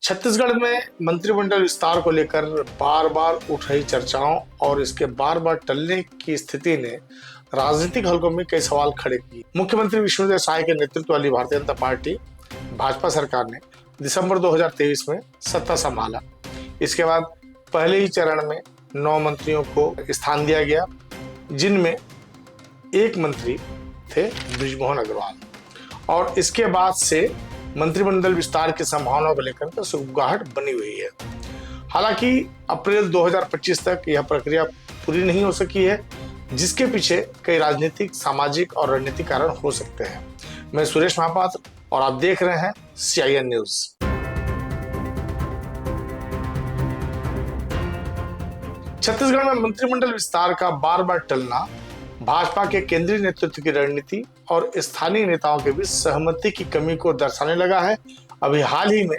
छत्तीसगढ़ में मंत्रिमंडल विस्तार को लेकर बार बार उठ रही चर्चाओं और इसके बार बार टलने की स्थिति ने राजनीतिक हलकों में कई सवाल खड़े किए। मुख्यमंत्री विष्णुदेव साय के नेतृत्व वाली भारतीय जनता पार्टी भाजपा सरकार ने दिसंबर 2023 में सत्ता संभाला। इसके बाद पहले ही चरण में 9 मंत्रियों को स्थान दिया गया, जिनमें एक मंत्री थे बृजमोहन अग्रवाल। और इसके बाद से मंत्रिमंडल विस्तार की संभावना को लेकर तो सुगबुगाहट बनी हुई है। हालांकि अप्रैल 2025 तक यह प्रक्रिया पूरी नहीं हो सकी है, जिसके पीछे कई राजनीतिक, सामाजिक और रणनीतिक कारण हो सकते हैं। मैं सुरेश महापात्र और आप देख रहे हैं CIN न्यूज। छत्तीसगढ़ में मंत्रिमंडल विस्तार का बार बार टलना भाजपा के केंद्रीय नेतृत्व की रणनीति और स्थानीय नेताओं के बीच सहमति की कमी को दर्शाने लगा है। अभी हाल ही में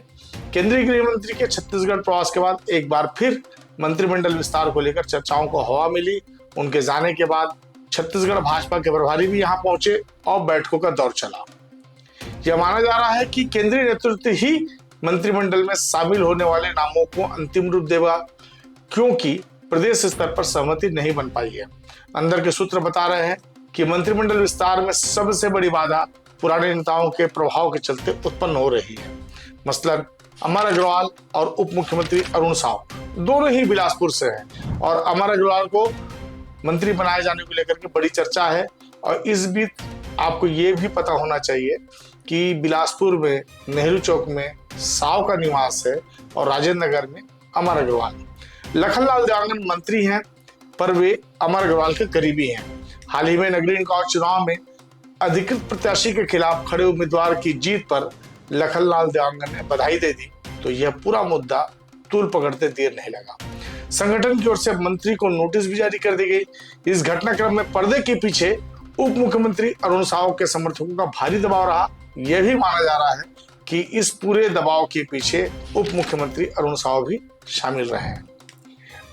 केंद्रीय गृह मंत्री के छत्तीसगढ़ प्रवास के बाद एक बार फिर मंत्रिमंडल विस्तार को लेकर चर्चाओं को हवा मिली। उनके जाने के बाद छत्तीसगढ़ भाजपा के प्रभारी भी यहां पहुंचे और बैठकों का दौर चला। यह माना जा रहा है कि केंद्रीय नेतृत्व ही मंत्रिमंडल में शामिल होने वाले नामों को अंतिम रूप देगा, क्योंकि प्रदेश स्तर पर सहमति नहीं बन पाई है। अंदर के सूत्र बता रहे हैं कि मंत्रिमंडल विस्तार में सबसे बड़ी बाधा पुराने नेताओं के प्रभाव के चलते उत्पन्न हो रही है। मसलन अमर अग्रवाल और उप मुख्यमंत्री अरुण साव दोनों ही बिलासपुर से हैं और अमर अग्रवाल को मंत्री बनाए जाने को लेकर के बड़ी चर्चा है। और इस बीच आपको ये भी पता होना चाहिए कि बिलासपुर में नेहरू चौक में साव का निवास है और राजेंद्र नगर में अमर अग्रवाल। लखनलाल देवांगन मंत्री हैं, पर वे अमर अग्रवाल के करीबी हैं। हाल ही में नगरीय निकाय चुनाव में अधिकृत प्रत्याशी के खिलाफ खड़े उम्मीदवार की जीत पर लखनलाल देवांगन ने बधाई दे दी, तो यह पूरा मुद्दा तूल पकड़ते देर नहीं लगा। संगठन की ओर से मंत्री को नोटिस भी जारी कर दी गई। इस घटनाक्रम में पर्दे के पीछे उप मुख्यमंत्री अरुण साव के समर्थकों का भारी दबाव रहा। यह भी माना जा रहा है कि इस पूरे दबाव के पीछे उप मुख्यमंत्री अरुण साव भी शामिल रहे हैं।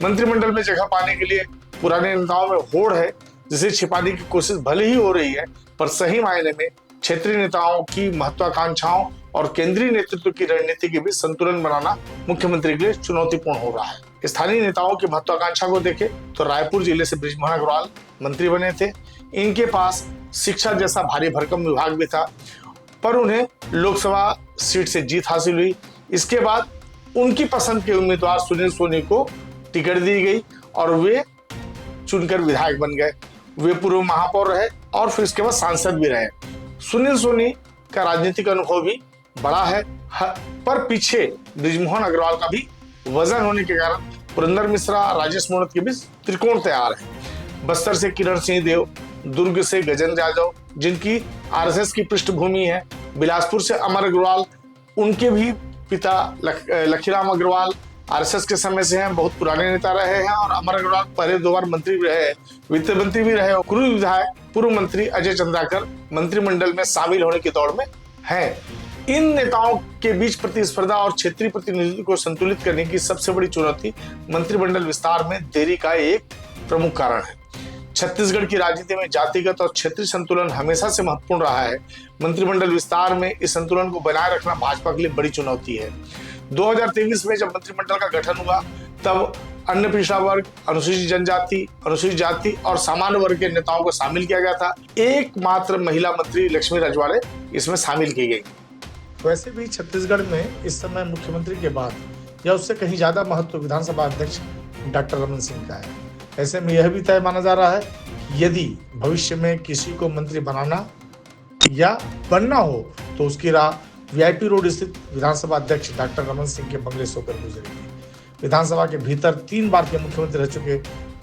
मंत्रिमंडल में जगह पाने के लिए पुराने नेताओं में होड़ है, जिसे छिपाने की कोशिश भले ही हो रही है, पर सही मायने में क्षेत्रीय नेताओं की महत्वाकांक्षाओं और केंद्रीय नेतृत्व की रणनीति के बीच संतुलन बनाना मुख्यमंत्री के लिए चुनौतीपूर्ण हो रहा है। स्थानीय नेताओं की महत्वाकांक्षा को देखें तो रायपुर जिले से बृजमोहन अग्रवाल मंत्री बने थे। इनके पास शिक्षा जैसा भारी भरकम विभाग भी था, पर उन्हें लोकसभा सीट से जीत हासिल हुई। इसके बाद उनकी पसंद के उम्मीदवार सुनील सोनी को टिकट दी गई और वे चुनकर विधायक बन गए। वे पूर्व महापौर रहे और फिर इसके बाद सांसद भी रहे। सुनील सोनी का राजनीतिक अनुभव भी बड़ा है, पर पीछे बृजमोहन अग्रवाल का भी वजन होने के कारण पुरंदर मिश्रा, राजेश मूणत के बीच त्रिकोण तैयार है। बस्तर से किरण सिंह देव, दुर्ग से गजेंद्र यादव, जिनकी RSS की पृष्ठभूमि है, बिलासपुर से अमर अग्रवाल, उनके भी पिता लखीराम अग्रवाल RSS के समय से हैं, बहुत पुराने नेता रहे हैं। और अमर अग्रवाल पहले 2 बार मंत्री भी रहे, वित्त मंत्री भी रहे और पूर्व विधायक पूर्व मंत्री अजय चंद्राकर मंत्रिमंडल में शामिल होने की दौड़ में हैं। इन नेताओं के बीच प्रतिस्पर्धा और क्षेत्रीय प्रतिनिधित्व को संतुलित करने की सबसे बड़ी चुनौती मंत्रिमंडल विस्तार में देरी का एक प्रमुख कारण है। छत्तीसगढ़ की राजनीति में जातिगत और क्षेत्रीय संतुलन हमेशा से महत्वपूर्ण रहा है। मंत्रिमंडल विस्तार में इस संतुलन को बनाए रखना भाजपा के लिए बड़ी चुनौती है। 2023 में जब मंत्रिमंडल का गठन हुआ, तब अन्य पिछड़ा वर्ग, अनुसूचित जनजाति, अनुसूचित जाति और सामान्य वर्ग के नेताओं को शामिल किया गया था। एकमात्र महिला मंत्री लक्ष्मी रजवाड़े इसमें शामिल की गई। वैसे भी छत्तीसगढ़ में इस समय मुख्यमंत्री के बाद या उससे कहीं ज्यादा महत्व विधानसभा अध्यक्ष डॉक्टर रमन सिंह का है। ऐसे में यह भी तय माना जा रहा है कि यदि भविष्य में किसी को मंत्री बनाना या बनना हो तो उसकी राह VIP रोड स्थित विधानसभा अध्यक्ष डॉक्टर रमन सिंह के बंगले से होकर गुजरेगी। विधानसभा के भीतर 3 बार के मुख्यमंत्री रह चुके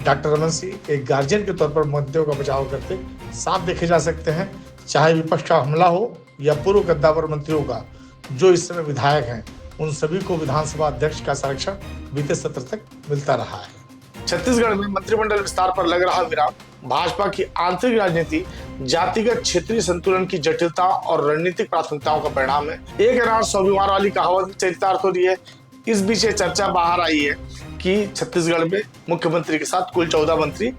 डॉक्टर रमन सिंह एक गार्जियन के तौर पर मंत्रियों का बचाव करते साफ देखे जा सकते हैं। चाहे विपक्ष का हमला हो या पूर्व कद्दावर मंत्रियों का, जो इस समय विधायक हैं, उन सभी को विधानसभा अध्यक्ष का संरक्षण बीते सत्र तक मिलता रहा है। छत्तीसगढ़ में मंत्रिमंडल विस्तार पर लग रहा विराम भाजपा की आंतरिक राजनीति, जातिगत क्षेत्रीय संतुलन की जटिलता और रणनीतिक प्राथमिकताओं का परिणाम है। एक अनार 100 बीमार वाली कहावत चरितार्थ हो रही है। इस बीच ये चर्चा बाहर आई है कि छत्तीसगढ़ में मुख्यमंत्री के साथ कुल 14 मंत्री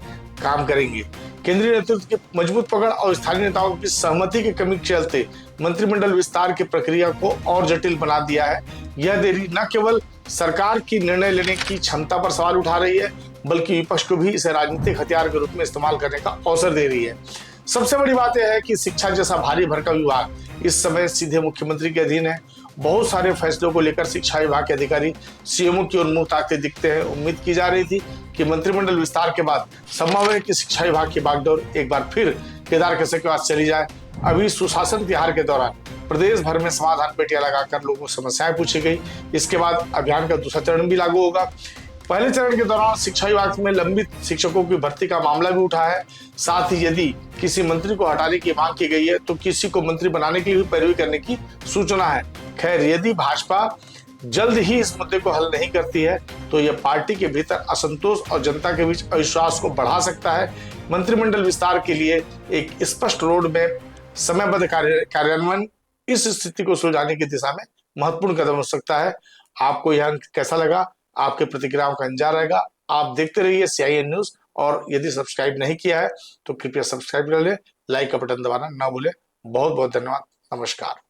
काम करेंगे। केंद्रीय नेतृत्व की मजबूत पकड़ और स्थानीय नेताओं की सहमति की कमी के चलते मंत्रिमंडल विस्तार की प्रक्रिया को और जटिल बना दिया है। यह देरी न केवल सरकार की निर्णय लेने की क्षमता पर सवाल उठा रही है, बल्कि विपक्ष को भी इसे राजनीतिक हथियार के रूप में इस्तेमाल करने का अवसर दे रही है। सबसे बड़ी बात यह है कि शिक्षा जैसा भारी भरकम विभाग इस समय सीधे मुख्यमंत्री के अधीन है। बहुत सारे फैसलों को लेकर शिक्षा विभाग के अधिकारी सीएमओ की ओर मुंह ताकते दिखते हैं। उम्मीद की जा रही थी कि मंत्रिमंडल विस्तार के बाद संभव है कि शिक्षा विभाग की बागडोर एक बार फिर केदार कैसे के पास चली जाए। अभी सुशासन तिहार के दौरान प्रदेश भर में समाधान पेटियां लगाकर लोगों से समस्याएं पूछी गई। इसके बाद अभियान का दूसरा चरण भी लागू होगा। पहले चरण के दौरान शिक्षा विभाग में लंबित शिक्षकों की भर्ती का मामला भी उठा है। साथ ही यदि किसी मंत्री को हटाने की मांग की गई है तो किसी को मंत्री बनाने की भी पैरवी करने की सूचना है। खैर, यदि भाजपा जल्द ही इस मुद्दे को हल नहीं करती है तो यह पार्टी के भीतर असंतोष और जनता के बीच अविश्वास को बढ़ा सकता है। मंत्रिमंडल विस्तार के लिए एक स्पष्ट रोड मैप, समयबद्ध कार्यान्वयन इस स्थिति को सुलझाने की दिशा में महत्वपूर्ण कदम हो सकता है। आपको यह अंक कैसा लगा? आपके प्रतिक्रियाओं का इंतजार रहेगा। आप देखते रहिए CIN न्यूज, और यदि सब्सक्राइब नहीं किया है तो कृपया सब्सक्राइब कर ले, लाइक का बटन दबाना ना भूले। बहुत बहुत धन्यवाद। नमस्कार।